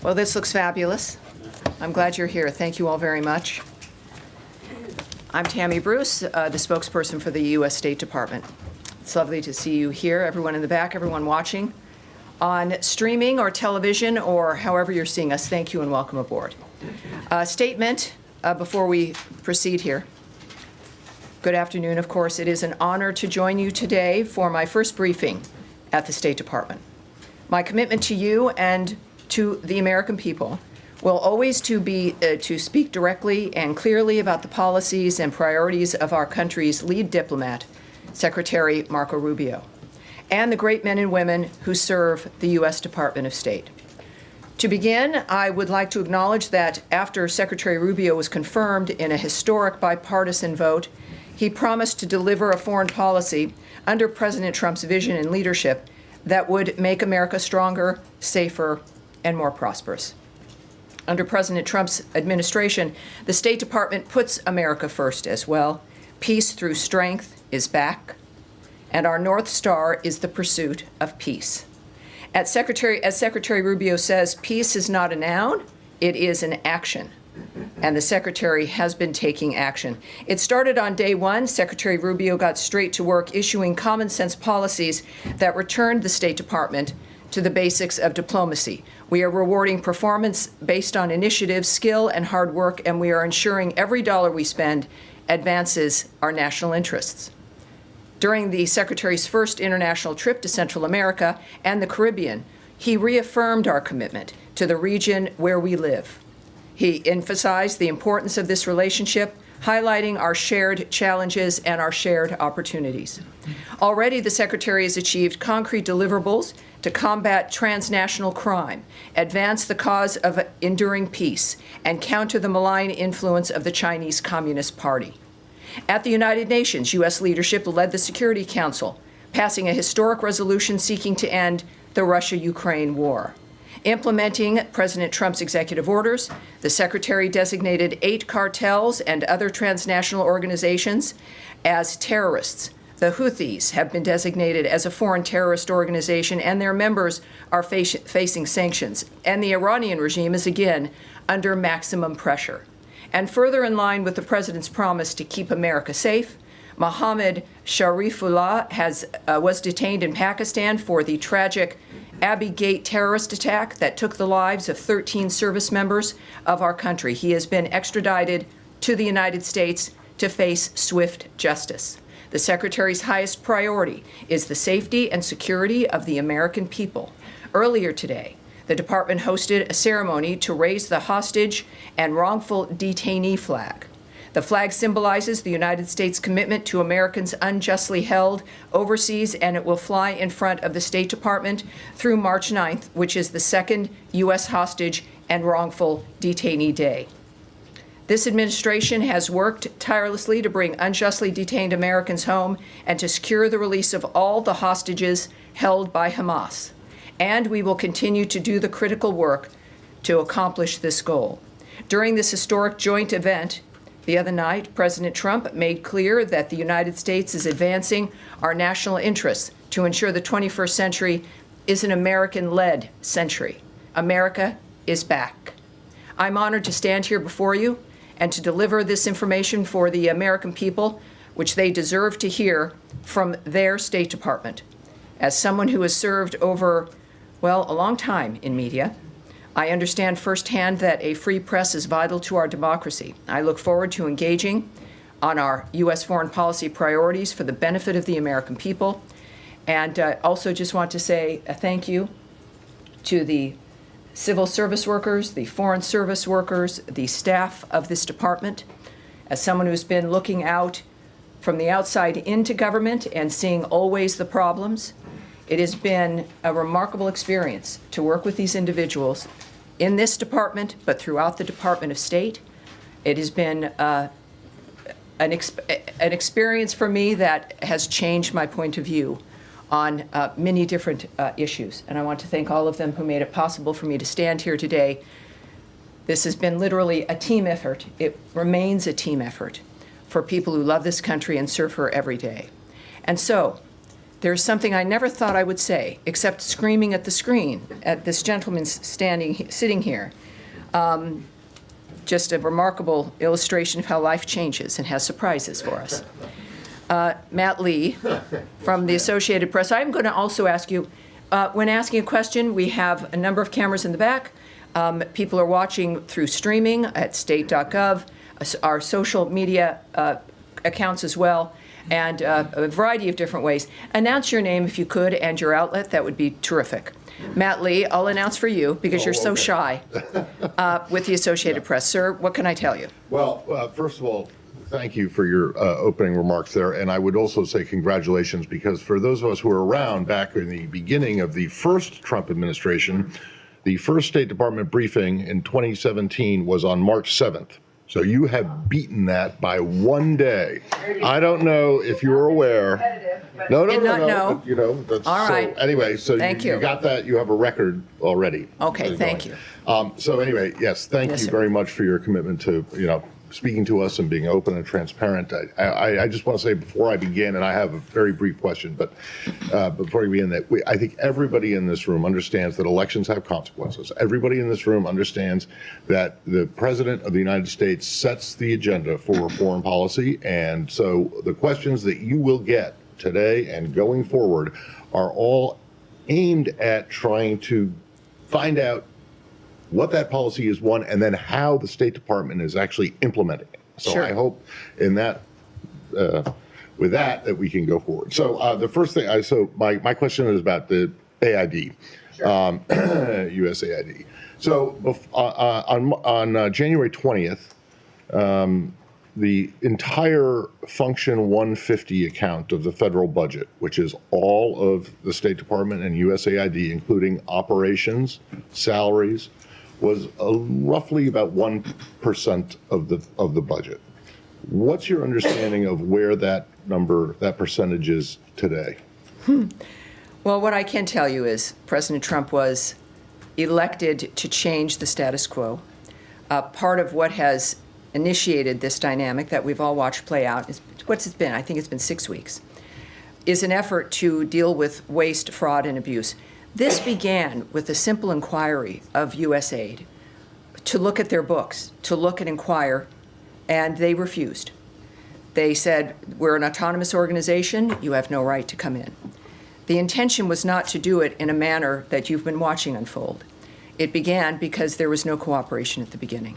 Well, this looks fabulous. I'm glad you're here. Thank you all very much. I'm Tammy Bruce, the spokesperson for the U.S. State Department. It's lovely to see you here, everyone in the back, everyone watching on streaming or television or however you're seeing us. Thank you and welcome aboard. Statement before we proceed here. Good afternoon, of course. It is an honor to join you today for my first briefing at the State Department. My commitment to you and to the American people will always be to speak directly and clearly about the policies and priorities of our country's lead diplomat, Secretary Marco Rubio, and the great men and women who serve the U.S. Department of State. To begin, I would like to acknowledge that after Secretary Rubio was confirmed in a historic bipartisan vote, he promised to deliver a foreign policy under President Trump's vision and leadership that would make America stronger, safer, and more prosperous. Under President Trump's administration, the State Department puts America first as well. Peace through strength is back, and our North Star is the pursuit of peace. As Secretary Rubio says, peace is not a noun, it is an action. And the Secretary has been taking action. It started on day one. Secretary Rubio got straight to work issuing common sense policies that returned the State Department to the basics of diplomacy. We are rewarding performance based on initiative, skill, and hard work, and we are ensuring every dollar we spend advances our national interests. During the Secretary's first international trip to Central America and the Caribbean, he reaffirmed our commitment to the region where we live. He emphasized the importance of this relationship, highlighting our shared challenges and our shared opportunities. Already, the Secretary has achieved concrete deliverables to combat transnational crime, advance the cause of enduring peace, and counter the malign influence of the Chinese Communist Party. At the United Nations, U.S. leadership led the Security Council, passing a historic resolution seeking to end the Russia-Ukraine war. Implementing President Trump's executive orders, the Secretary designated 8 cartels and other transnational organizations as terrorists. The Houthis have been designated as a foreign terrorist organization, and their members are facing sanctions. And the Iranian regime is again under maximum pressure. And further in line with the President's promise to keep America safe, Mohammed Sharifullah was detained in Pakistan for the tragic Abbey Gate terrorist attack that took the lives of 13 service members of our country. He has been extradited to the United States to face swift justice. The Secretary's highest priority is the safety and security of the American people. Earlier today, the Department hosted a ceremony to raise the hostage and wrongful detainee flag. The flag symbolizes the United States' commitment to Americans unjustly held overseas, and it will fly in front of the State Department through March 9th, which is the second U.S. hostage and wrongful detainee day. This administration has worked tirelessly to bring unjustly detained Americans home and to secure the release of all the hostages held by Hamas. And we will continue to do the critical work to accomplish this goal. During this historic joint event, the other night, President Trump made clear that the United States is advancing our national interests to ensure the 21st century is an American-led century. America is back. I'm honored to stand here before you and to deliver this information for the American people, which they deserve to hear from their State Department. As someone who has served over, well, a long time in media, I understand firsthand that a free press is vital to our democracy. I look forward to engaging on our U.S. foreign policy priorities for the benefit of the American people. And also just want to say a thank you to the civil service workers, the foreign service workers, the staff of this department. As someone who's been looking out from the outside into government and seeing always the problems, it has been a remarkable experience to work with these individuals in this department, but throughout the Department of State. It has been an experience for me that has changed my point of view on many different issues. And I want to thank all of them who made it possible for me to stand here today. This has been literally a team effort. It remains a team effort for people who love this country and serve her every day. And so, there's something I never thought I would say, except screaming at the screen at this gentleman sitting here. Just a remarkable illustration of how life changes and has surprises for us. Matt Lee from the Associated Press. I'm going to also ask you, when asking a question, we have a number of cameras in the back. People are watching through streaming at state.gov, our social media accounts as well, and a variety of different ways. Announce your name if you could and your outlet. That would be terrific. Matt Lee, I'll announce for you because you're so shy with the Associated Press. Sir, what can I tell you? Well, first of all, thank you for your opening remarks there. And I would also say congratulations, because for those of us who were around back in the beginning of the first Trump administration, the first State Department briefing in 2017 was on March 7th. So you have beaten that by one day. I don't know if you're aware. No. You know, that's all right. So anyway, so you got that. You have a record already. Okay, thank you. So anyway, yes, thank you very much for your commitment to, speaking to us and being open and transparent. I just want to say before I begin, and I have a very brief question, but before we begin, that I think everybody in this room understands that elections have consequences. Everybody in this room understands that the President of the United States sets the agenda for foreign policy, and so the questions that you will get today and going forward are all aimed at trying to find out what that policy is, one, and then how the State Department is actually implementing it. So sure. I hope in that, with that we can go forward. So the first thing, my question is about the AID, sure. USAID. So on January 20th, the entire Function 150 account of the federal budget, which is all of the State Department and USAID, including operations, salaries, was roughly about 1% of the budget. What's your understanding of where that percentage is today? Well, what I can tell you is President Trump was elected to change the status quo. Part of what has initiated this dynamic that we've all watched play out is what's it been? I think it's been 6 weeks. Is an effort to deal with waste, fraud, and abuse. This began with a simple inquiry of USAID to look at their books, to look and inquire, and they refused. They said, we're an autonomous organization, you have no right to come in. The intention was not to do it in a manner that you've been watching unfold. It began because there was no cooperation at the beginning.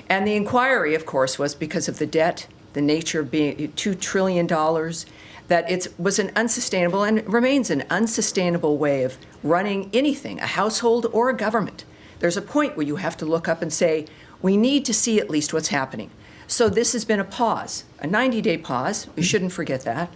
And the inquiry, of course, was because of the debt, the nature of being $2 trillion, that it was an unsustainable and remains an unsustainable way of running anything, a household or a government. There's a point where you have to look up and say, we need to see at least what's happening. So this has been a pause, a 90-day pause, we shouldn't forget that,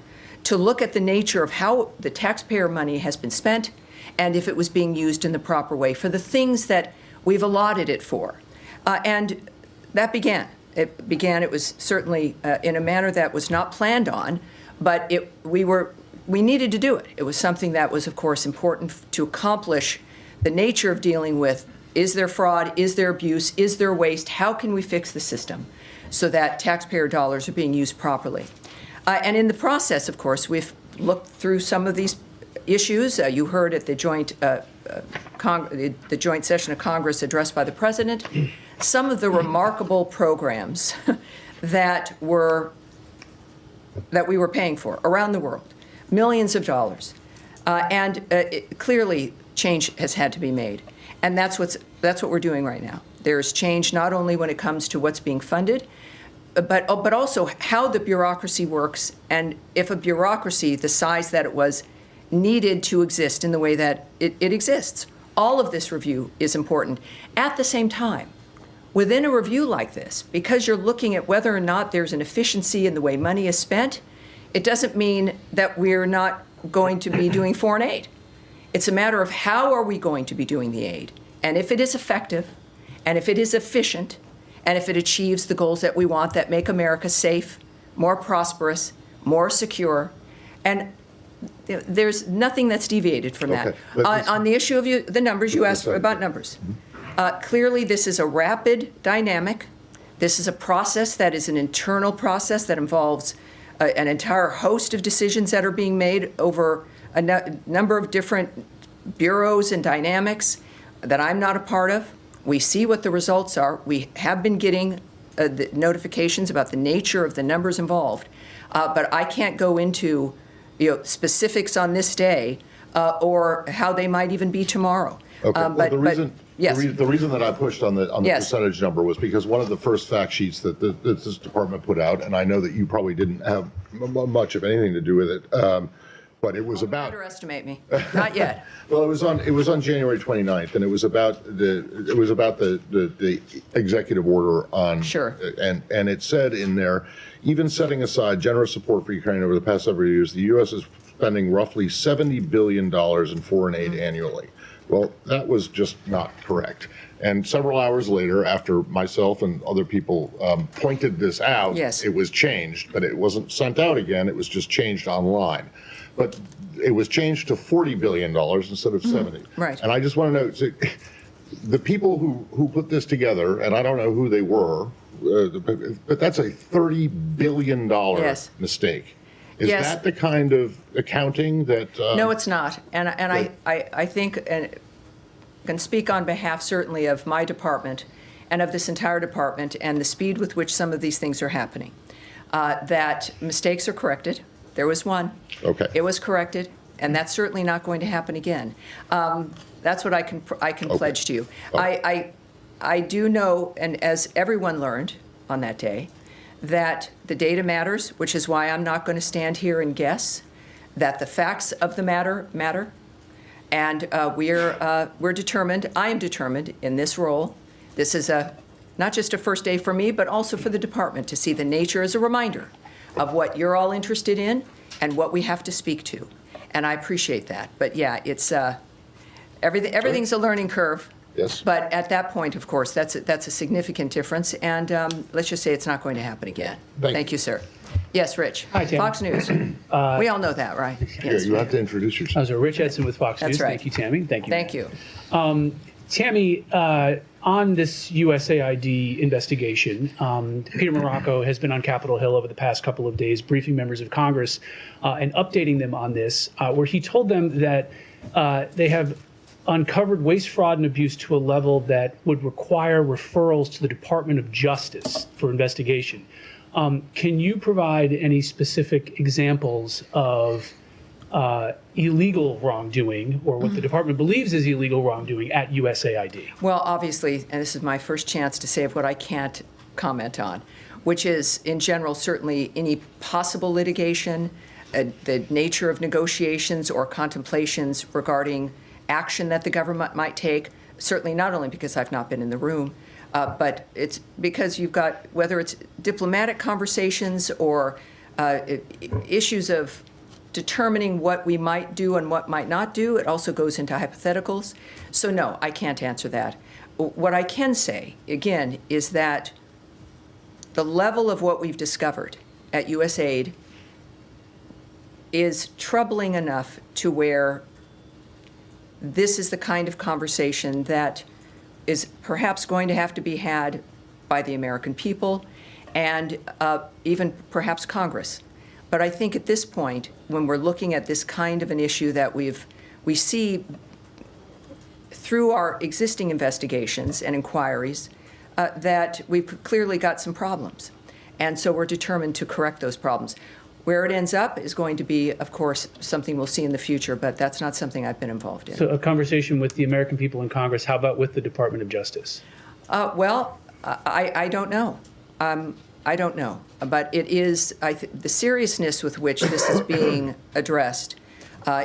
to look at the nature of how the taxpayer money has been spent and if it was being used in the proper way for the things that we've allotted it for. And that began. It was certainly in a manner that was not planned on, but we needed to do it. It was something that was, of course, important to accomplish the nature of dealing with, is there fraud, is there abuse, is there waste, how can we fix the system so that taxpayer dollars are being used properly? And in the process, of course, we've looked through some of these issues. You heard at the joint session of Congress addressed by the President, some of the remarkable programs that we were paying for around the world, millions of dollars. Clearly, change has had to be made. And that's what we're doing right now. There's change not only when it comes to what's being funded, but also how the bureaucracy works, and if a bureaucracy the size that it was needed to exist in the way that it exists. All of this review is important. At the same time, within a review like this, because you're looking at whether or not there's an efficiency in the way money is spent, it doesn't mean that we're not going to be doing foreign aid. It's a matter of how are we going to be doing the aid, and if it is effective, and if it is efficient, and if it achieves the goals that we want that make America safe, more prosperous, more secure, and there's nothing that's deviated from that. On the issue of the numbers, you asked about numbers. Clearly, this is a rapid dynamic. This is a process that is an internal process that involves an entire host of decisions that are being made over number of different bureaus and dynamics that I'm not a part of. We see what the results are. We have been getting the notifications about the nature of the numbers involved, but I can't go into specifics on this day or how they might even be tomorrow. Okay. Well, Yes. The reason that I pushed on the Yes. percentage number was because one of the first fact sheets that this department put out, and I know that you probably didn't have much of anything to do with it, but it was about. Underestimate me. Not yet. Well, it was on January 29th, and it was about the executive order on. Sure. And it said in there, even setting aside generous support for Ukraine over the past several years, the U.S. is spending roughly $70 billion in foreign aid annually. Well, that was just not correct. And several hours later, after myself and other people pointed this out, yes. It was changed, but it wasn't sent out again. It was just changed online. But it was changed to $40 billion instead of 70. Right. And I just want to know, so the people who put this together, and I don't know who they were, but that's a $30 billion yes. mistake. Is yes. that the kind of accounting that? No, it's not. And I think, and can speak on behalf certainly of my department and of this entire department and the speed with which some of these things are happening, that mistakes are corrected. There was one. Okay. It was corrected, and that's certainly not going to happen again. That's what I can okay. pledge to you. Okay. I do know, and as everyone learned on that day, that the data matters, which is why I'm not going to stand here and guess, that the facts of the matter, and we're determined, I am determined in this role, this is not just a first day for me, but also for the department to see the nature as a reminder of what you're all interested in and what we have to speak to. And I appreciate that. But yeah, it's everything's a learning curve. Yes. But at that point, of course, that's a significant difference, and let's just say it's not going to happen again. Thank you, sir. Yes, Rich. Hi, Tammy. Fox News. We all know that, right? Yes, you have to introduce yourself. So Rich Edson with Fox News. That's right. Thank you, Tammy. Thank you. Thank you. Tammy, on this USAID investigation, Peter Morocco has been on Capitol Hill over the past couple of days, briefing members of Congress and updating them on this, where he told them that they have uncovered waste, fraud, and abuse to a level that would require referrals to the Department of Justice for investigation. Can you provide any specific examples of illegal wrongdoing or what the department believes is illegal wrongdoing at USAID? Well, obviously, and this is my first chance to say of what I can't comment on, which is, in general, certainly any possible litigation, the nature of negotiations or contemplations regarding action that the government might take, certainly not only because I've not been in the room, but it's because you've got, whether it's diplomatic conversations or issues of determining what we might do and what might not do, it also goes into hypotheticals. So no, I can't answer that. What I can say, again, is that the level of what we've discovered at USAID is troubling enough to where this is the kind of conversation that is perhaps going to have to be had by the American people and even perhaps Congress. But I think at this point, when we're looking at this kind of an issue that we see through our existing investigations and inquiries, that we've clearly got some problems. And so we're determined to correct those problems. Where it ends up is going to be, of course, something we'll see in the future, but that's not something I've been involved in. So a conversation with the American people in Congress, how about with the Department of Justice? Well, I don't know. I don't know. But it is, the seriousness with which this is being addressed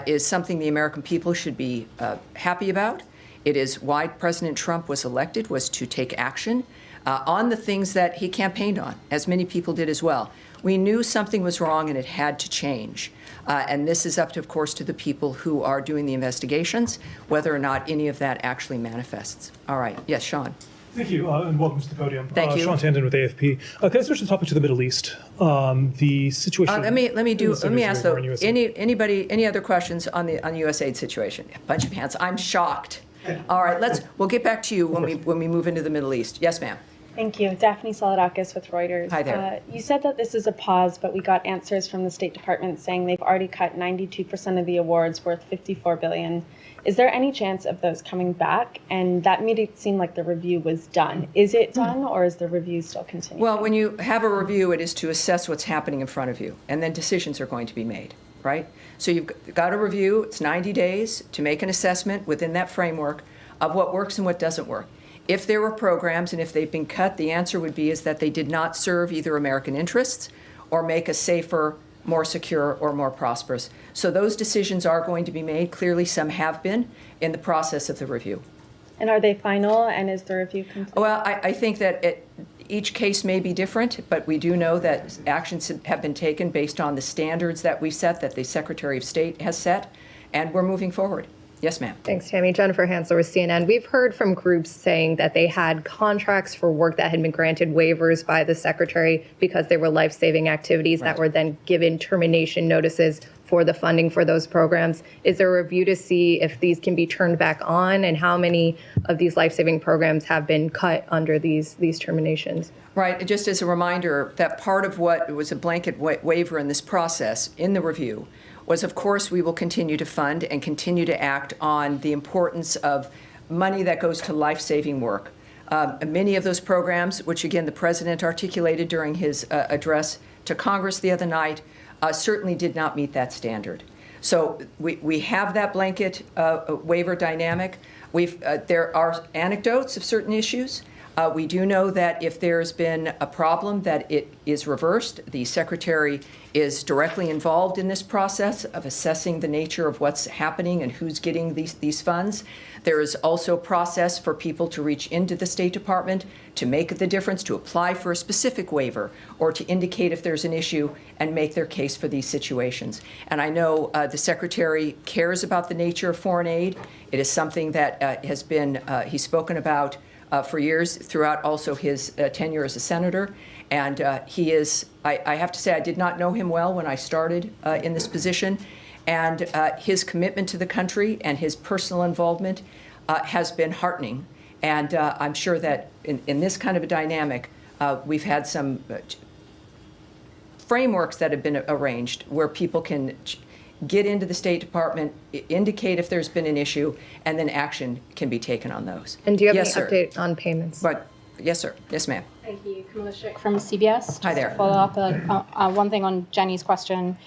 is something the American people should be happy about. It is why President Trump was elected, was to take action on the things that he campaigned on, as many people did as well. We knew something was wrong and it had to change. And this is up to, of course, to the people who are doing the investigations, whether or not any of that actually manifests. All right. Yes, Sean. Thank you, and welcome to the podium. Thank you. Sean Tandon with AFP. Can I switch the topic to the Middle East? The situation. Let me ask though. Any other questions on the USAID situation? A bunch of hands. I'm shocked. All right. We'll get back to you when we move into the Middle East. Yes, ma'am. Thank you. Daphne Saladakis with Reuters. Hi there. You said that this is a pause, but we got answers from the State Department saying they've already cut 92% of the awards worth $54 billion. Is there any chance of those coming back? And that made it seem like the review was done. Is it done, or is the review still continuing? Well, when you have a review, it is to assess what's happening in front of you, and then decisions are going to be made, right? So you've got a review. It's 90 days to make an assessment within that framework of what works and what doesn't work. If there were programs and if they've been cut, the answer would be is that they did not serve either American interests or make us safer, more secure, or more prosperous. So those decisions are going to be made. Clearly, some have been in the process of the review. And are they final, and is the review complete? Well, I think that each case may be different, but we do know that actions have been taken based on the standards that we set, that the Secretary of State has set, and we're moving forward. Yes, ma'am. Thanks, Tammy. Jennifer Hansler with CNN. We've heard from groups saying that they had contracts for work that had been granted waivers by the Secretary because they were life-saving activities that were then given termination notices for the funding for those programs. Is there a review to see if these can be turned back on, and how many of these life-saving programs have been cut under these terminations? Right. Just as a reminder, that part of what was a blanket waiver in this process, in the review, was, of course, we will continue to fund and continue to act on the importance of money that goes to life-saving work. Many of those programs, which, again, the President articulated during his address to Congress the other night, certainly did not meet that standard. So we have that blanket waiver dynamic. There are anecdotes of certain issues. We do know that if there's been a problem, that it is reversed. The Secretary is directly involved in this process of assessing the nature of what's happening and who's getting these funds. There is also a process for people to reach into the State Department to make the difference, to apply for a specific waiver, or to indicate if there's an issue and make their case for these situations. And I know the Secretary cares about the nature of foreign aid. It is something that has been, he's spoken about for years throughout also his tenure as a senator. And he is, I have to say, I did not know him well when I started in this position. And his commitment to the country and his personal involvement has been heartening. And I'm sure that in this kind of a dynamic, we've had some frameworks that have been arranged where people can get into the State Department, indicate if there's been an issue, and then action can be taken on those. And do you have Yes, any sir. update on payments? But yes, sir. Yes, ma'am. Thank you. Camilla Schick from CBS. Hi there. Just to follow up one thing on Jenny's question.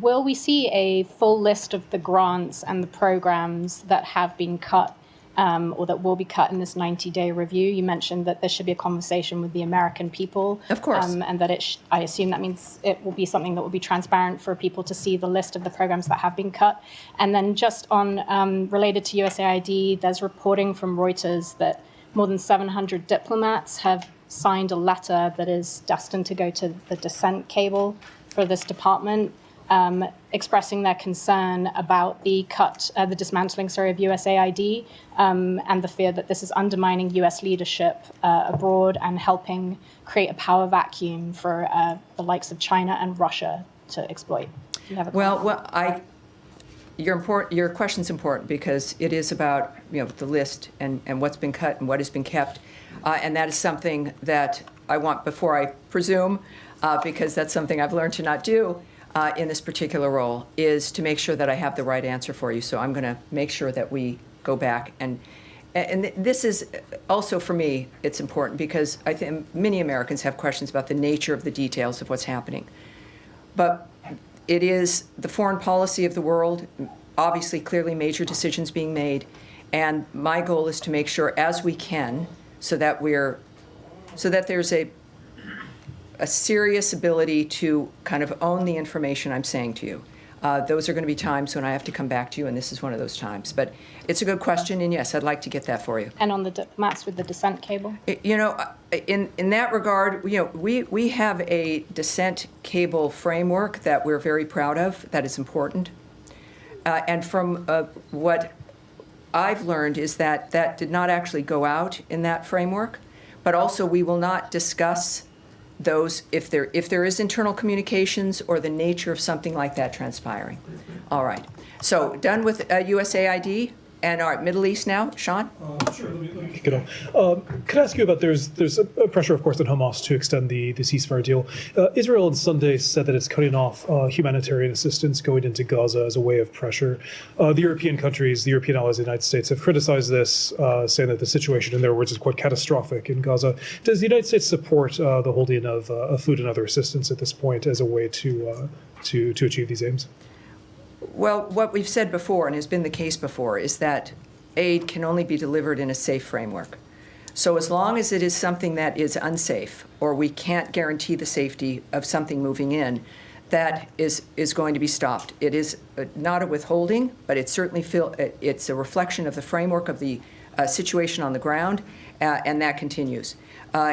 Will we see a full list of the grants and the programs that have been cut or that will be cut in this 90-day review? You mentioned that there should be a conversation with the American people. Of course. And that I assume that means it will be something that will be transparent for people to see the list of the programs that have been cut. And then just on related to USAID, there's reporting from Reuters that more than 700 diplomats have signed a letter that is destined to go to the dissent cable for this department, expressing their concern about the dismantling, of USAID, and the fear that this is undermining U.S. leadership abroad and helping create a power vacuum for the likes of China and Russia to exploit. Do you have a comment? Your question's important because it is about the list and what's been cut and what has been kept, and that is something that I want before I presume, because that's something I've learned to not do in this particular role, is to make sure that I have the right answer for you. So I'm going to make sure that we go back and this is also for me it's important because I think many Americans have questions about the nature of the details of what's happening, but it is the foreign policy of the world, obviously, clearly major decisions being made, and my goal is to make sure, as we can, so that there's a serious ability to kind of own the information I'm saying to you. Those are going to be times when I have to come back to you, and this is one of those times. But it's a good question, and yes, I'd like to get that for you. And on the diplomats with the dissent cable? In that regard, we have a dissent cable framework that we're very proud of, that is important. And from what I've learned is that did not actually go out in that framework, but also we will not discuss those if there is internal communications or the nature of something like that transpiring. All right. So done with USAID, And our Middle East now, Sean? Sure, let me kick it off. Could I ask you about there's a pressure, of course, on Hamas to extend the ceasefire deal. Israel on Sunday said that it's cutting off humanitarian assistance going into Gaza as a way of pressure. The European countries, the European allies of the United States have criticized this, saying that the situation, in their words, is quite catastrophic in Gaza. Does the United States support the holding of food and other assistance at this point as a way to achieve these aims? Well, what we've said before, and has been the case before, is that aid can only be delivered in a safe framework. So as long as it is something that is unsafe, or we can't guarantee the safety of something moving in, that is going to be stopped. It is not a withholding, but it's a reflection of the framework of the situation on the ground, and that continues.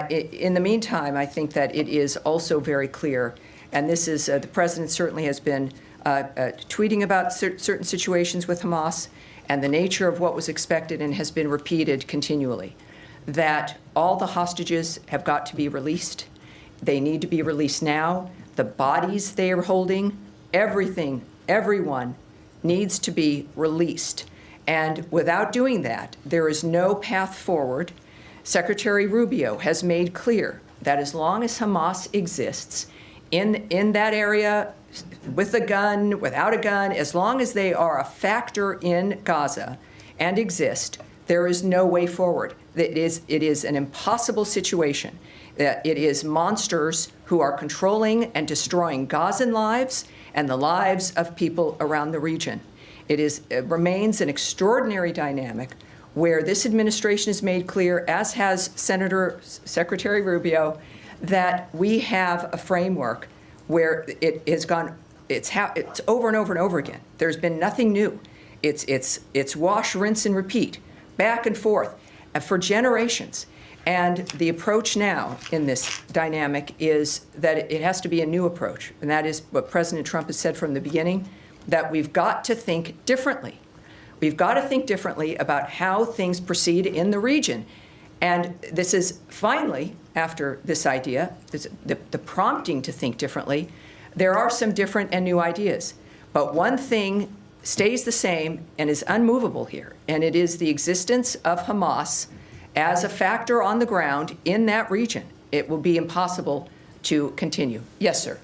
In the meantime, I think that it is also very clear, and this is, the president certainly has been tweeting about certain situations with Hamas and the nature of what was expected and has been repeated continually, that all the hostages have got to be released. They need to be released now. The bodies they are holding, everything, everyone needs to be released. And without doing that, there is no path forward. Secretary Rubio has made clear that as long as Hamas exists in that area, with a gun, without a gun, as long as they are a factor in Gaza and exist, there is no way forward. It is an impossible situation. It is monsters who are controlling and destroying Gazan lives and the lives of people around the region. It remains an extraordinary dynamic where this administration has made clear, as has Secretary Rubio, that we have a framework where it has gone, it's over and over and over again. There's been nothing new. It's wash, rinse, and repeat, back and forth, for generations. And the approach now in this dynamic is that it has to be a new approach, and that is what President Trump has said from the beginning, that we've got to think differently. We've got to think differently about how things proceed in the region. And this is finally, after this idea, the prompting to think differently, there are some different and new ideas. But one thing stays the same and is unmovable here, and it is the existence of Hamas as a factor on the ground in that region. It will be impossible to continue. Yes, sir.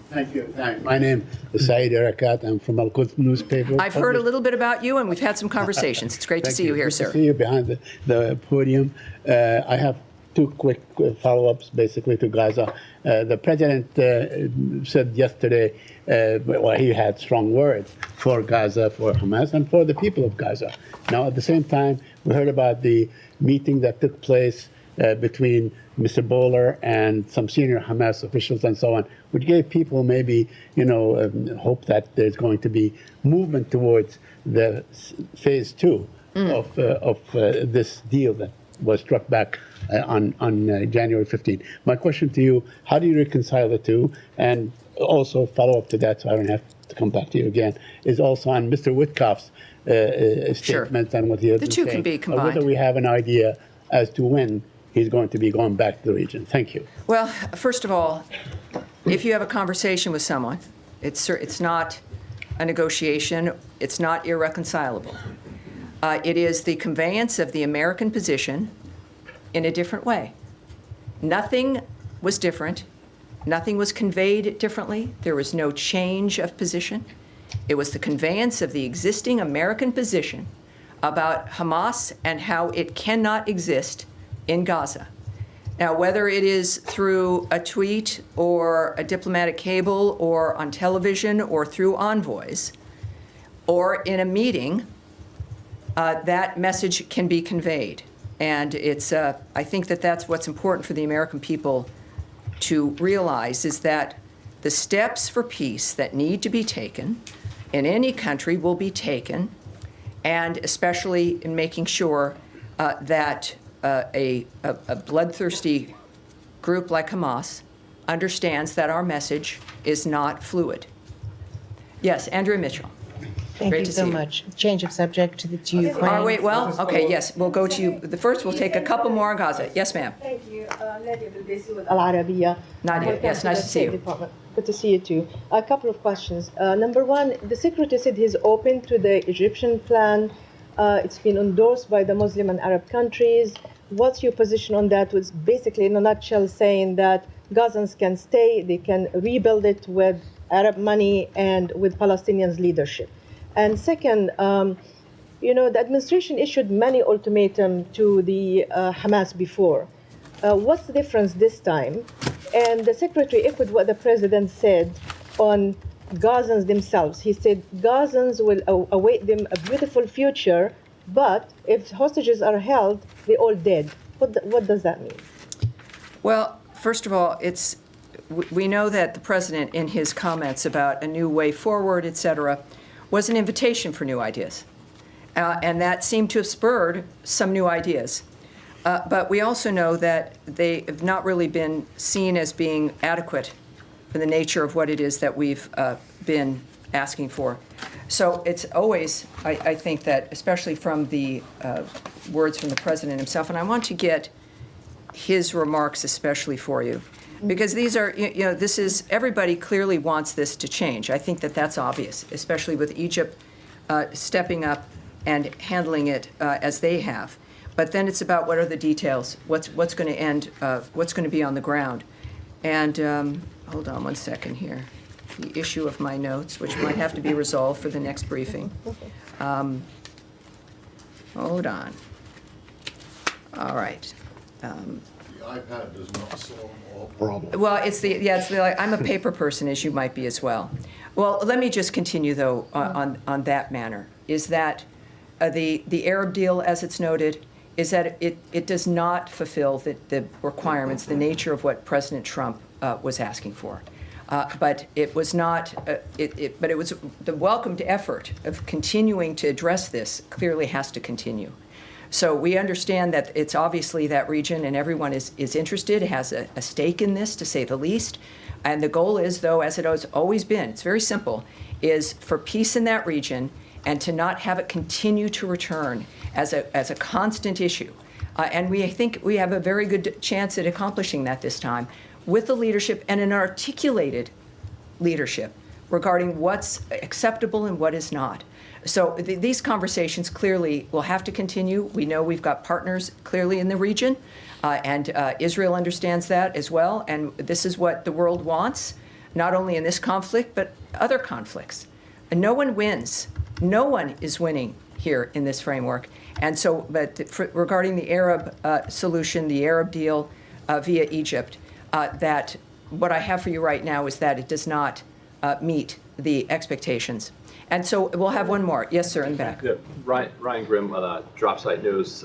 Thank you. My name is Saeed Erakat. I'm from Al-Quds newspaper. I've heard a little bit about you, and we've had some conversations. It's great to see you here, sir. Good to see you behind the podium. I have two quick follow-ups, basically, to Gaza. The president said yesterday, well, he had strong words for Gaza, for Hamas, and for the people of Gaza. Now, at the same time, we heard about the meeting that took place between Mr. Bowler and some senior Hamas officials and so on, which gave people maybe, hope that there's going to be movement towards the phase two of this deal that was struck back on January 15. My question to you, how do you reconcile the two? And also follow up to that, so I don't have to come back to you again, is also on Mr. Witkoff's statement and what he has been saying. The two can be combined. Whether we have an idea as to when he's going to be going back to the region. Thank you. Well, first of all, if you have a conversation with someone, it's not a negotiation, it's not irreconcilable. It is the conveyance of the American position in a different way. Nothing was different. Nothing was conveyed differently. There was no change of position. It was the conveyance of the existing American position about Hamas and how it cannot exist in Gaza. Now, whether it is through a tweet or a diplomatic cable or on television or through envoys or in a meeting, that message can be conveyed. And I think that that's what's important for the American people to realize, is that the steps for peace that need to be taken in any country will be taken, and especially in making sure that a bloodthirsty group like Hamas understands that our message is not fluid. Yes, Andrea Mitchell. Thank Great you to so see you. much. Change of subject to Ukraine. Wait, well, okay, yes, we'll go to you. First, we'll take a couple more on Gaza. Yes, ma'am. Thank you. Nadia Bilbesi with Al Arabiya. Nadia, yes, nice to see you. Good to see you too. A couple of questions. Number one, the secretary said he's open to the Egyptian plan It's been endorsed by the Muslim and Arab countries. What's your position on that? Was basically, in a nutshell, saying that Gazans can stay, they can rebuild it with Arab money and with Palestinians' leadership. And second, the administration issued many ultimatums to the Hamas before. What's the difference this time? And the secretary echoed what the president said on Gazans themselves. He said Gazans will await them a beautiful future, but if hostages are held, they're all dead. What does that mean? Well, first of all, we know that the president, in his comments about a new way forward, et cetera, was an invitation for new ideas. And that seemed to have spurred some new ideas. But we also know that they have not really been seen as being adequate for the nature of what it is that we've been asking for. So it's always, I think that, especially from the words from the president himself, and I want to get his remarks especially for you, because these are, this is, everybody clearly wants this to change. I think that that's obvious, especially with Egypt stepping up and handling it as they have. But then it's about what are the details, what's going to end, what's going to be on the ground. And hold on one second here. The issue of my notes, which might have to be resolved for the next briefing. Hold on. All right. The iPad does not solve all problems. Well, I'm a paper person, as you might be as well. Well, let me just continue, though, on that manner, is that the Arab deal, as it's noted, is that it does not fulfill the requirements, the nature of what President Trump was asking for. But it was not. But it was the welcomed effort of continuing to address this. Clearly, has to continue. So we understand that it's obviously that region, and everyone is interested, has a stake in this, to say the least. And the goal is, though, as it has always been, it's very simple, is for peace in that region, and to not have it continue to return as a constant issue. And we think we have a very good chance at accomplishing that this time, with the leadership and an articulated leadership regarding what's acceptable and what is not. So these conversations clearly will have to continue. We know we've got partners clearly in the region, and Israel understands that as well. And this is what the world wants, not only in this conflict, but other conflicts. And no one wins. No one is winning here in this framework. And so, regarding the Arab solution, the Arab deal via Egypt, that what I have for you right now is that it does not meet the expectations. And so we'll have one more. Yes, sir, in the back. Yeah, Ryan Grimm with Dropsite News.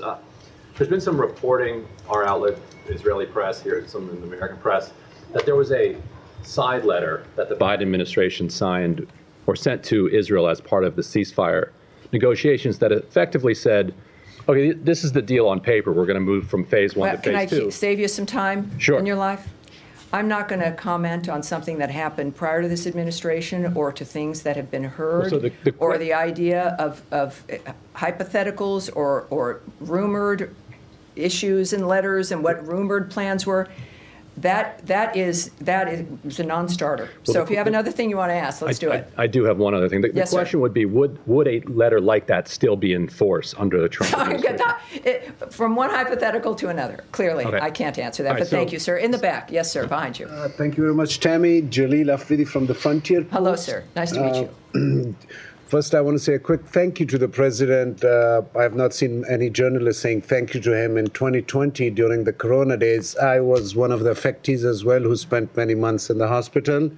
There's been some reporting, our outlet, Israeli press here, some in the American press, that there was a side letter that the Biden administration signed or sent to Israel as part of the ceasefire negotiations that effectively said, okay, this is the deal on paper. We're going to move from phase one to phase two. Can I save you some time in your life? I'm not going to comment on something that happened prior to this administration or to things that have been heard, or the idea of hypotheticals or rumored issues and letters and what rumored plans were. That is a non-starter. So if you have another thing you want to ask, let's do it. I do have one other thing. The Yes, question sir. would be, would a letter like that still be in force under the Trump administration? From one hypothetical to another, clearly, Okay. I can't answer that, All right, but thank you, sir. In the back. Yes, sir, behind you. Thank you very much, Tammy. Jalil Afridi from the Frontier Post. Hello, sir. Nice to meet you. First, I want to say a quick thank you to the president. I have not seen any journalists saying thank you to him in 2020 during the corona days. I was one of the affectees as well who spent many months in the hospital.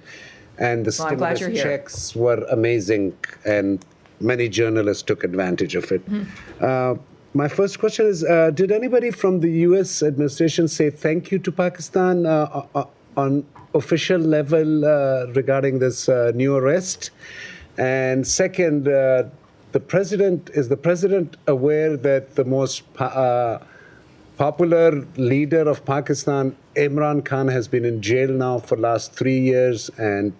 And the I'm glad stimulus you're here. checks were amazing, and many journalists took advantage of it. My first question is, did anybody from the U.S. administration say thank you to Pakistan on official level regarding this new arrest? And second, is the president aware that the most popular leader of Pakistan, Imran Khan, has been in jail now for the last 3 years, and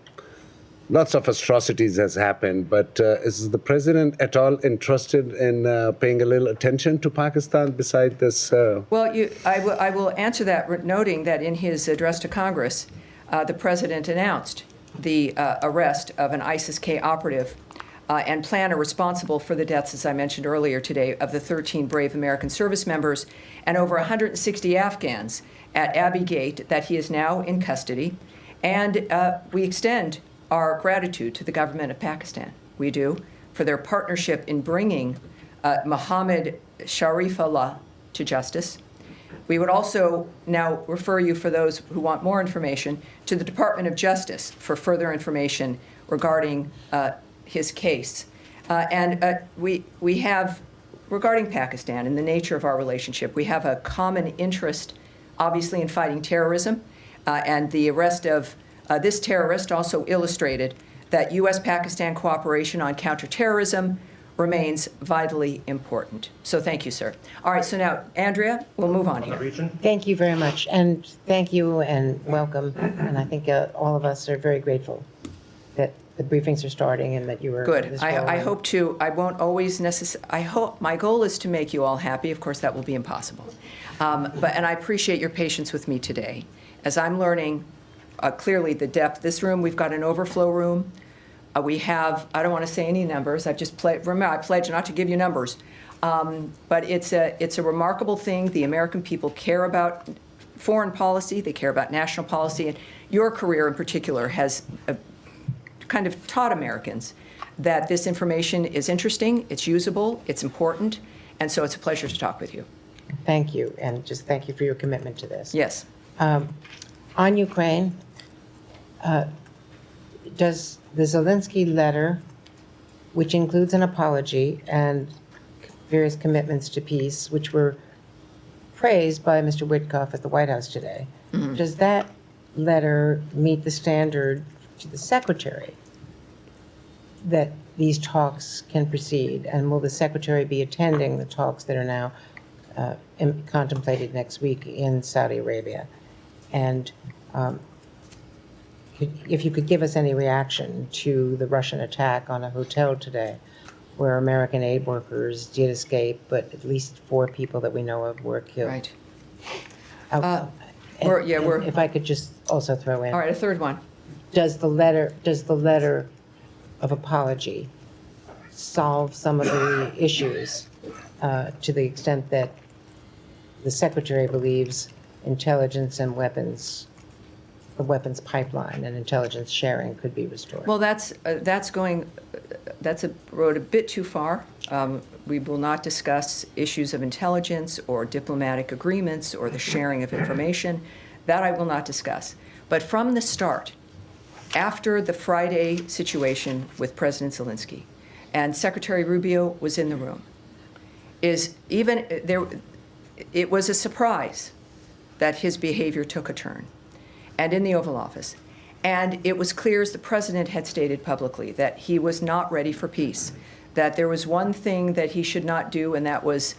lots of atrocities has happened? But is the president at all interested in paying a little attention to Pakistan beside this? Well, I will answer that, noting that in his address to Congress, the president announced the arrest of an ISIS-K operative and plan are responsible for the deaths, as I mentioned earlier today, of the 13 brave American service members and over 160 Afghans at Abbey Gate that he is now in custody. And we extend our gratitude to the government of Pakistan. We do, for their partnership in bringing Mohammed Sharifullah to justice. We would also now refer you, for those who want more information, to the Department of Justice for further information regarding his case. We have, regarding Pakistan and the nature of our relationship, we have a common interest, obviously, in fighting terrorism. And the arrest of this terrorist also illustrated that U.S.-Pakistan cooperation on counterterrorism remains vitally important. So thank you, sir. All right, so now, Andrea, we'll move on here. Thank you very much, and thank you and welcome. And I think all of us are very grateful that the briefings are starting and that you were Good. this I role. hope to. I won't always necessarily. I hope my goal is to make you all happy. Of course, that will be impossible. And I appreciate your patience with me today, as I'm learning clearly the depth. This room, we've got an overflow room. We have, I don't want to say any numbers. I've just remember, I pledge not to give you numbers. But it's a remarkable thing. The American people care about foreign policy. They care about national policy. And your career in particular has kind of taught Americans that this information is interesting, it's usable, it's important. And so it's a pleasure to talk with you. Thank you, and just thank you for your commitment to this. Yes. On Ukraine, does the Zelensky letter, which includes an apology and various commitments to peace, which were praised by Mr. Witkoff at the White House today, does that letter meet the standard to the Secretary that these talks can proceed? And will the Secretary be attending the talks that are now contemplated next week in Saudi Arabia? And if you could give us any reaction to the Russian attack on a hotel today, where American aid workers did escape, but at least 4 people that we know of were killed. Right. If I could just also throw in. All right, a third one. Does the letter of apology solve some of the issues to the extent that the Secretary believes intelligence and the weapons pipeline and intelligence sharing could be restored? Well, that's a road a bit too far. We will not discuss issues of intelligence or diplomatic agreements or the sharing of information. That I will not discuss. But from the start, after the Friday situation with President Zelensky, and Secretary Rubio was in the room, it was a surprise that his behavior took a turn, and in the Oval Office. And it was clear, as the president had stated publicly, that he was not ready for peace, that there was one thing that he should not do, and that was,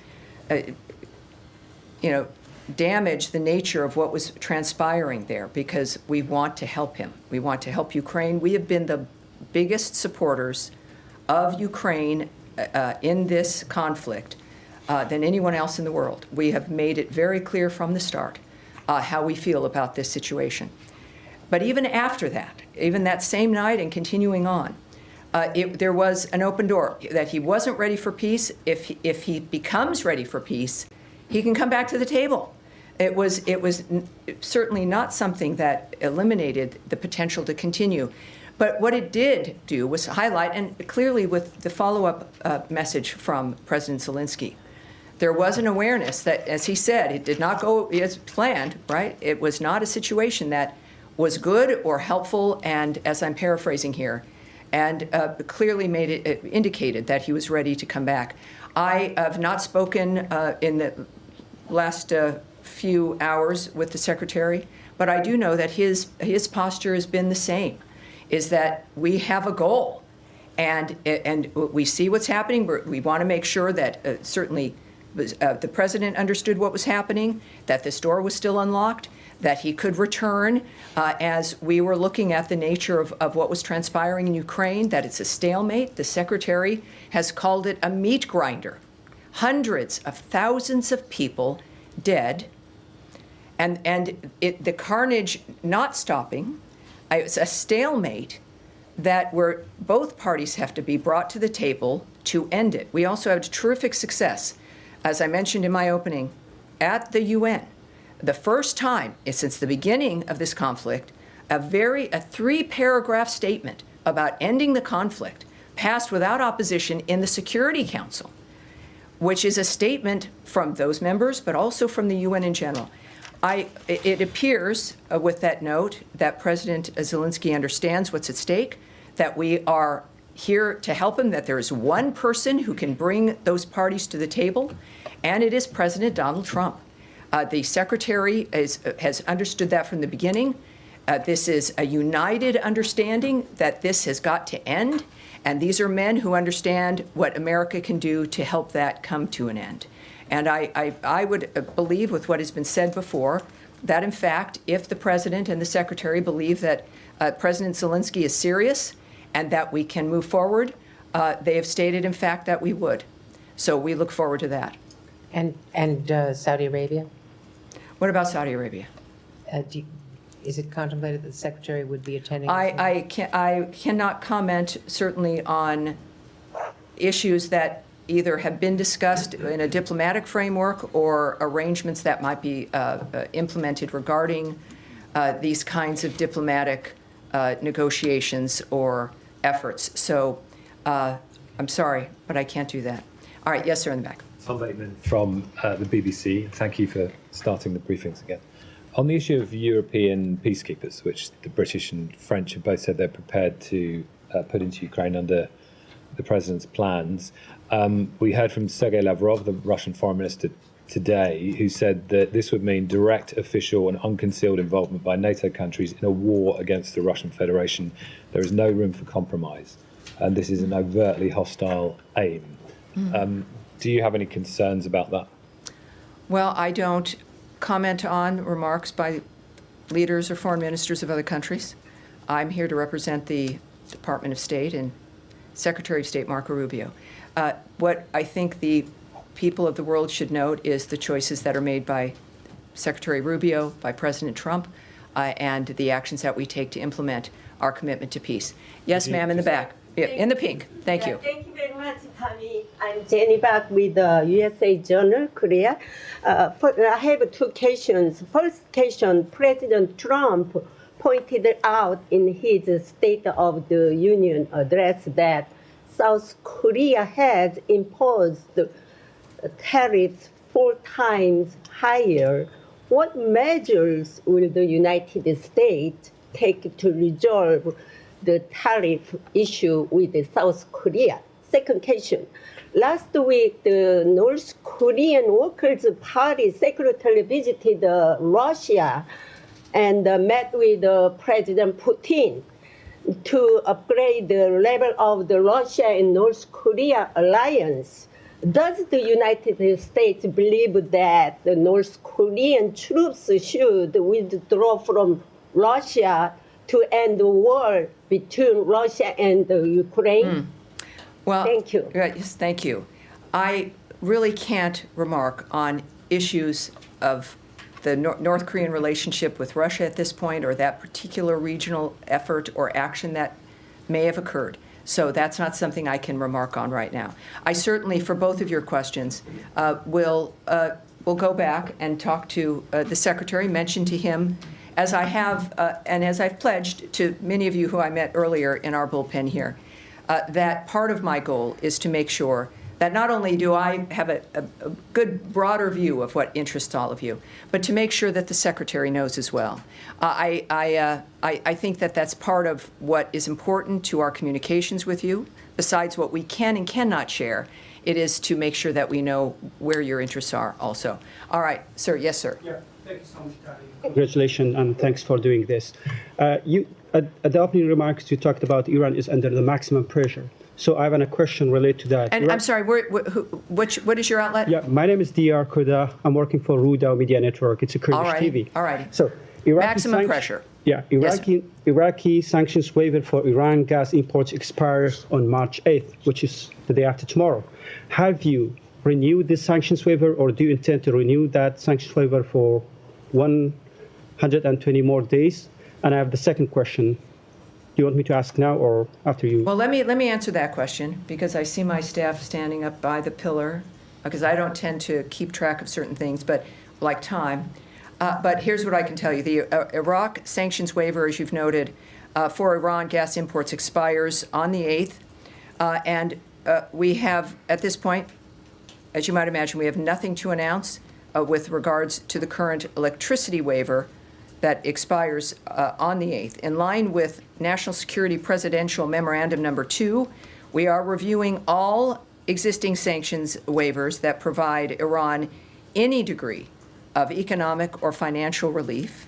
damage the nature of what was transpiring there, because we want to help him. We want to help Ukraine. We have been the biggest supporters of Ukraine in this conflict than anyone else in the world. We have made it very clear from the start how we feel about this situation. But even after that, even that same night and continuing on, there was an open door that he wasn't ready for peace. If he becomes ready for peace, he can come back to the table. It was certainly not something that eliminated the potential to continue. But what it did do was highlight, and clearly with the follow-up message from President Zelensky, there was an awareness that, as he said, it did not go as planned, right? It was not a situation that was good or helpful, and as I'm paraphrasing here, and clearly indicated that he was ready to come back. I have not spoken in the last few hours with the Secretary, but I do know that his posture has been the same, is that we have a goal, and we see what's happening. We want to make sure that certainly the president understood what was happening, that this door was still unlocked, that he could return as we were looking at the nature of what was transpiring in Ukraine, that it's a stalemate. The Secretary has called it a meat grinder. Hundreds of thousands of people dead, and the carnage not stopping. It's a stalemate that both parties have to be brought to the table to end it. We also had terrific success, as I mentioned in my opening, at the UN. The first time since the beginning of this conflict, a 3-paragraph statement about ending the conflict passed without opposition in the Security Council, which is a statement from those members, but also from the UN in general. It appears with that note that President Zelensky understands what's at stake, that we are here to help him, that there is one person who can bring those parties to the table, and it is President Donald Trump. The Secretary has understood that from the beginning. This is a united understanding that this has got to end, and these are men who understand what America can do to help that come to an end. And I would believe, with what has been said before, that in fact, if the President and the Secretary believe that President Zelensky is serious and that we can move forward, they have stated, in fact, that we would. So we look forward to that. And Saudi Arabia? What about Saudi Arabia? Is it contemplated that the Secretary would be attending? I cannot comment, certainly, on issues that either have been discussed in a diplomatic framework or arrangements that might be implemented regarding these kinds of diplomatic negotiations or efforts. So I'm sorry, but I can't do that. All right, yes, sir, in the back. Tom Bateman from the BBC. Thank you for starting the briefings again. On the issue of European peacekeepers, which the British and French have both said they're prepared to put into Ukraine under the president's plans, we heard from Sergei Lavrov, the Russian foreign minister, today, who said that this would mean direct, official and unconcealed involvement by NATO countries in a war against the Russian Federation. There is no room for compromise, and this is an overtly hostile aim. Do you have any concerns about that? Well, I don't comment on remarks by leaders or foreign ministers of other countries. I'm here to represent the Department of State and Secretary of State Marco Rubio. What I think the people of the world should note is the choices that are made by Secretary Rubio, by President Trump, and the actions that we take to implement our commitment to peace. Yes, ma'am, in the back. In the pink. Thank you. Thank you very much, Tammy. I'm Jenny back with the USA Journal, Korea. I have two questions. First question, President Trump pointed out in his State of the Union address that South Korea has imposed tariffs 4 times higher. What measures will the United States take to resolve the tariff issue with South Korea? Second question. Last week, the North Korean Workers' Party secretary visited Russia and met with President Putin to upgrade the level of the Russia and North Korea alliance. Does the United States believe that the North Korean troops should withdraw from Russia to end the war between Russia and Ukraine? Well, thank you. Yes, thank you. I really can't remark on issues of the North Korean relationship with Russia at this point, or that particular regional effort or action that may have occurred. So that's not something I can remark on right now. I certainly, for both of your questions, will go back and talk to the Secretary, mention to him, as I have and as I've pledged to many of you who I met earlier in our bullpen here, that part of my goal is to make sure that not only do I have a good broader view of what interests all of you, but to make sure that the Secretary knows as well. I think that that's part of what is important to our communications with you. Besides what we can and cannot share, it is to make sure that we know where your interests are also. All right, sir. Yes, sir. Yeah, thank you so much, Patty. Congratulations and thanks for doing this. At the opening remarks, you talked about Iran is under the maximum pressure. So I have a question related to that. And I'm sorry, what is your outlet? Yeah, my name is Dr. Koda. I'm working for Rubio Media Network. It's a Kurdish TV. All righty. So maximum pressure. Yeah, Iraqi sanctions waiver for Iran gas imports expires on March 8th, which is the day after tomorrow. Have you renewed this sanctions waiver, or do you intend to renew that sanctions waiver for 120 more days? And I have the second question. you want me to ask now or after you? Well, let me answer that question, because I see my staff standing up by the pillar, because I don't tend to keep track of certain things, but like time. But here's what I can tell you. The Iraq sanctions waiver, as you've noted, for Iran gas imports expires on the 8th. And we have, at this point, as you might imagine, we have nothing to announce with regards to the current electricity waiver that expires on the 8th. In line with National Security Presidential Memorandum Number 2, we are reviewing all existing sanctions waivers that provide Iran any degree of economic or financial relief.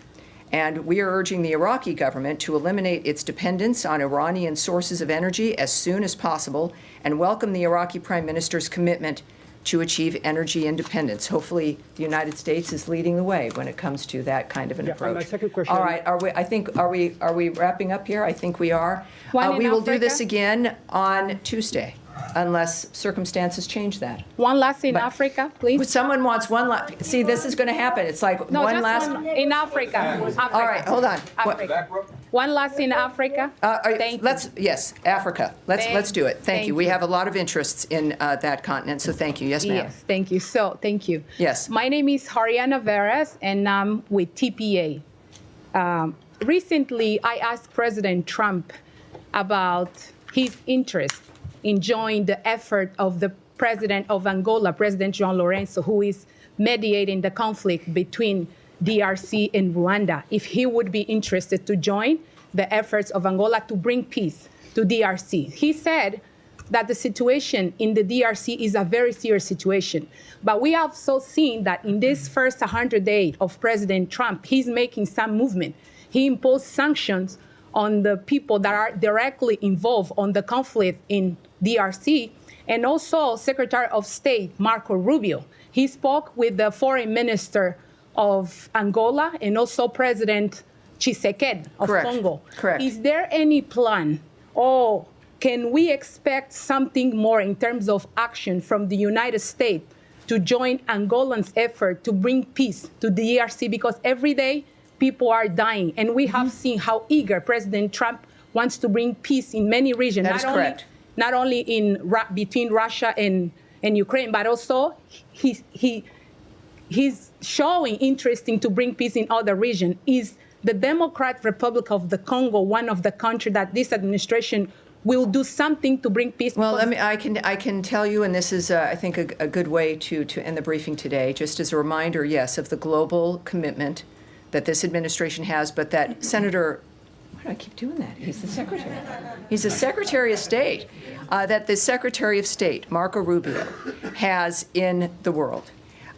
And we are urging the Iraqi government to eliminate its dependence on Iranian sources of energy as soon as possible and welcome the Iraqi Prime Minister's commitment to achieve energy independence. Hopefully, the United States is leading the way when it comes to that kind of an approach. My second question. All right, are we wrapping up here? I think we are. We will do this again on Tuesday, unless circumstances change that. One last in But- Africa, please. Someone wants one last. See, this is going to happen. It's like No, one just last. one in Africa. All right, hold on. Africa. One last in Africa. Thank you. Yes, Africa. Let's do it. Thank you. We you. have a lot of interests in that continent, so thank you. Yes, ma'am. Yes, thank you. So, thank you. Yes. My name is Hariana Veras, and I'm with TPA. Recently, I asked President Trump about his interest in joining the effort of the president of Angola, President João Lourenço, who is mediating the conflict between DRC and Rwanda, if he would be interested to join the efforts of Angola to bring peace to DRC. He said that the situation in the DRC is a very serious situation. But we have also seen that in this first 100 days of President Trump, he's making some movement. He imposed sanctions on the people that are directly involved on the conflict in DRC, and also Secretary of State Marco Rubio. He spoke with the foreign minister of Angola and also President Tshisekedi of Correct. Congo. Correct. Is there any plan, or can we expect something more in terms of action from the United States to join Angolan's effort to bring peace to the DRC? Because every day people are dying, and we have seen how eager President Trump wants to bring peace in many regions. That is correct. Not only between Russia and Ukraine, but also he's showing interest in to bring peace in other regions. Is the Democratic Republic of the Congo one of the countries that this administration will do something to bring peace? Well, I can tell you, and this is, I think, a good way to end the briefing today, just as a reminder, yes, of the global commitment that this administration has, but that Senator, why do I keep doing that? He's the secretary. He's the Secretary of State, that the Secretary of State, Marco Rubio, has in the world.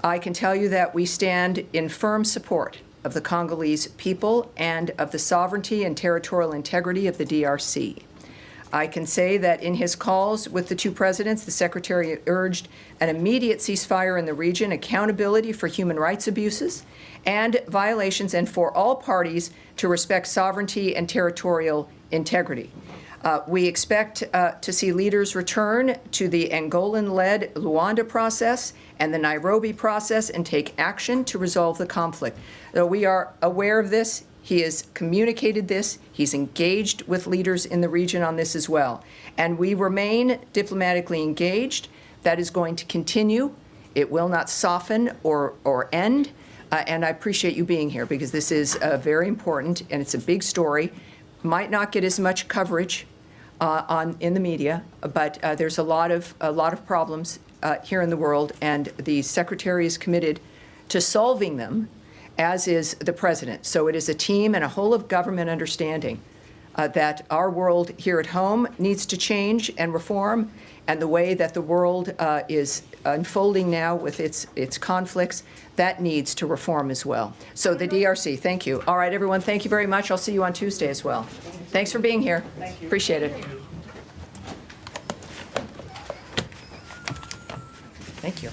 I can tell you that we stand in firm support of the Congolese people and of the sovereignty and territorial integrity of the DRC. I can say that in his calls with the two presidents, the Secretary urged an immediate ceasefire in the region, accountability for human rights abuses and violations, and for all parties to respect sovereignty and territorial integrity. We expect to see leaders return to the Angolan-led Luanda process and the Nairobi process and take action to resolve the conflict. Though we are aware of this, he has communicated this. He's engaged with leaders in the region on this as well. And we remain diplomatically engaged. That is going to continue. It will not soften or end. And I appreciate you being here, because this is very important, and it's a big story. Might not get as much coverage in the media, but there's a lot of problems here in the world, and the Secretary is committed to solving them, as is the President. So it is a team and a whole of government understanding that our world here at home needs to change and reform, and the way that the world is unfolding now with its conflicts, that needs to reform as well. So the DRC, thank you. All right, everyone, thank you very much. I'll see you on Tuesday as well. Thanks for being here. Thank you. Appreciate it. Thank you.